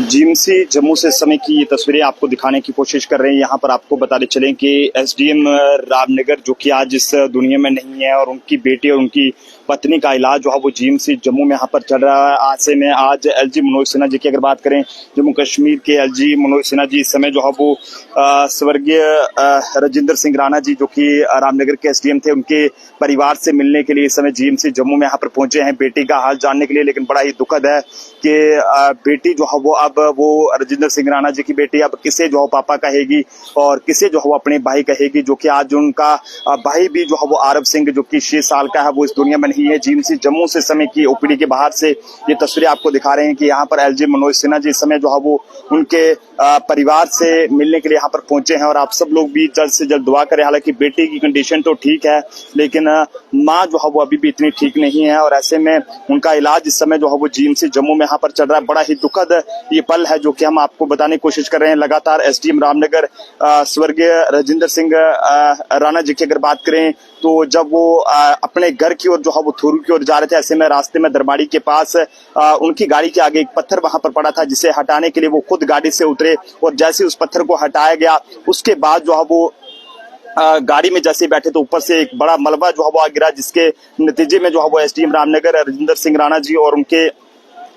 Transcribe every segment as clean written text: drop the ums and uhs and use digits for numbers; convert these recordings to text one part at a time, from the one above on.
GMC Jammu से इस समय की ये तस्वीरें आपको दिखाने की कोशिश कर रहे हैं। यहाँ पर आपको बताते चलें कि एसडीएम रामनगर जो कि आज इस दुनिया में नहीं है और उनकी बेटी और उनकी पत्नी का इलाज जो है वो जीएमसी जम्मू में यहाँ पर चल रहा है। ऐसे में आज एलजी मनोज सिन्हा जी की अगर बात करें, जम्मू कश्मीर के एलजी मनोज सिन्हा जी इस समय जो है वो स्वर्गीय राजेंद्र सिंह राणा जी जो कि रामनगर के एसडीएम थे, उनके परिवार से मिलने के लिए इस समय जीएमसी जम्मू में यहाँ पर पहुंचे हैं बेटी का हाल जानने के लिए। लेकिन बड़ा ही दुखद है कि बेटी जो है वो अब वो राजेंद्र सिंह राणा जी की बेटी अब किसे जो है पापा कहेगी और किसे जो है वो अपने भाई कहेगी, जो कि आज उनका भाई भी जो है वो आरब सिंह जो कि 6 साल का है वो इस दुनिया में नहीं है। जीएमसी जम्मू से समय की ओपीडी के बाहर से ये तस्वीरें आपको दिखा रहे हैं कि यहाँ पर एलजी मनोज सिन्हा जी इस समय जो है वो उनके परिवार से मिलने के लिए यहाँ पर पहुंचे हैं। और आप सब लोग भी जल्द से जल्द दुआ करें। हालांकि बेटी की कंडीशन तो ठीक है लेकिन माँ जो है वो अभी भी इतनी ठीक नहीं है और ऐसे में उनका इलाज इस समय जो है वो जीएमसी जम्मू में यहाँ पर चल रहा है। बड़ा ही दुखद ये पल है जो कि हम आपको बताने की कोशिश कर रहे हैं। लगातार एसडीएम रामनगर स्वर्गीय राजेंद्र सिंह राणा जी की अगर बात करें तो जब वो अपने घर की ओर जो है वो थुरू की ओर जा रहे थे, ऐसे में रास्ते में दरबाड़ी के पास उनकी गाड़ी के आगे एक पत्थर वहां पर पड़ा था जिसे हटाने के लिए वो खुद गाड़ी से उतरे और जैसे उस पत्थर को हटाया गया उसके बाद जो है वो गाड़ी में जैसे बैठे तो ऊपर से एक बड़ा मलबा जो है वो आ गिरा, जिसके नतीजे में जो है वो एसडीएम रामनगर राजेंद्र सिंह राणा जी और उनके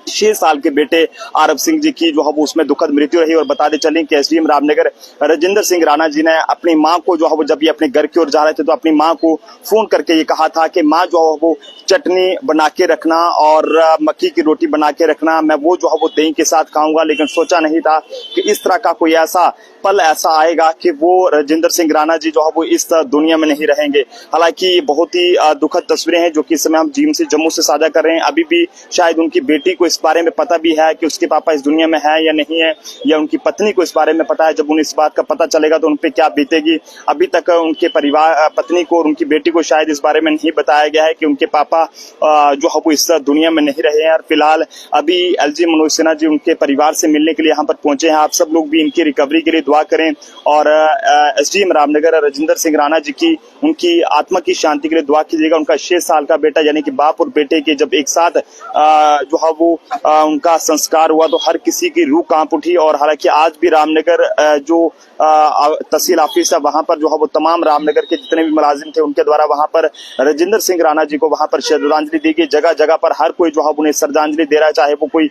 6 साल के बेटे आरब सिंह जी की जो है वो उसमें दुखद मृत्यु रही। और बताते चलें कि एसडीएम रामनगर राजेंद्र सिंह राणा जी ने अपनी मां को जो है वो जब ये अपने घर की ओर जा रहे थे तो अपनी मां को फोन करके ये कहा था कि मां जो है वो चटनी बना के रखना और मक्की की रोटी बना के रखना, मैं वो जो है वो दही के साथ खाऊंगा। लेकिन सोचा नहीं था कि इस तरह का कोई ऐसा पल ऐसा आएगा कि वो राजेंद्र सिंह राणा जी जो है वो इस दुनिया में नहीं रहेंगे। हालांकि बहुत ही दुखद तस्वीरें हैं जो कि इस समय हम जीएमसी जम्मू से साझा कर रहे हैं। अभी भी शायद उनकी बेटी को इस बारे में पता भी है कि उसके पापा इस दुनिया में है या नहीं है, या उनकी पत्नी को इस बारे में पता है। जब उन्हें इस बात का पता चलेगा तो उन पे क्या बीतेगी। अभी तक उनके परिवार पत्नी को और उनकी बेटी को शायद इस बारे में नहीं बताया गया है कि उनके पापा जो है वो इस दुनिया में नहीं रहे हैं। और फिलहाल अभी एलजी मनोज सिन्हा जी उनके परिवार से मिलने के लिए यहाँ पर पहुंचे हैं। आप सब लोग भी इनकी रिकवरी के लिए दुआ करें और एसडीएम रामनगर राजेंद्र सिंह राणा जी की उनकी आत्मा की शांति के लिए दुआ कीजिएगा। उनका 6 साल का बेटा यानी कि बाप और बेटे के जब एक साथ जो है वो उनका संस्कार हुआ तो हर किसी की रूह कांप उठी। और हालांकि आज भी रामनगर जो तहसील ऑफिस है वहां पर जो है वो तमाम रामनगर के जितने भी मुलाजिम थे उनके द्वारा वहां पर राजेंद्र सिंह राणा जी को वहां पर श्रद्धांजलि दी गई। जगह जगह पर हर कोई जो है उन्हें श्रद्धांजलि दे रहा है, चाहे वो कोई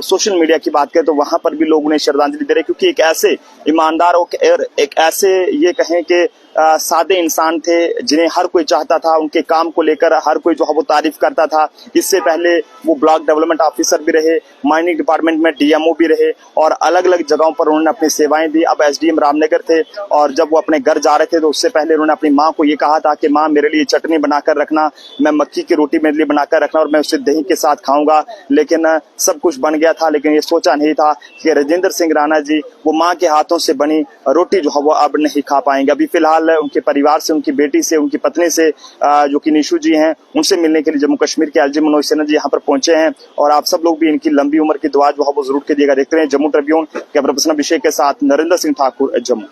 सोशल मीडिया की बात करें तो वहां पर भी लोग उन्हें श्रद्धांजलि दे रहे हैं, क्योंकि एक ऐसे ईमानदार और एक ऐसे ये कहें कि सादे इंसान थे जिन्हें हर कोई चाहता था। उनके काम को लेकर हर कोई जो है वो तारीफ करता था। इससे पहले वो ब्लॉक डेवलपमेंट ऑफिसर भी रहे, माइनिंग डिपार्टमेंट में डीएमओ भी रहे और अलग अलग जगहों पर उन्होंने अपनी सेवाएं दी। अब एसडीएम रामनगर थे और जब वो अपने घर जा रहे थे तो उससे पहले उन्होंने अपनी मां को ये कहा था कि मां मेरे लिए चटनी बनाकर रखना, मैं मक्की की रोटी मेरे लिए बनाकर रखना और मैं उसे दही के साथ खाऊंगा। लेकिन सब कुछ बन गया था, लेकिन ये सोचा नहीं था कि राजेंद्र सिंह राणा जी वो मां के हाथों से बनी रोटी जो है वो अब नहीं खा पाएंगे। अभी फिलहाल उनके परिवार से, उनकी बेटी से, उनकी पत्नी से जो कि निशु जी हैं, उनसे मिलने के लिए जम्मू कश्मीर के एलजी मनोज सिन्हा जी यहाँ पर पहुंचे हैं। और आप सब लोग भी इनकी लंबी उम्र की दुआ जो है वो जरूर कीजिएगा। देखते रहे जम्मू ट्रिब्यून, कैमरा पर्सन अभिषेक के साथ नरेंद्र सिंह ठाकुर, जम्मू।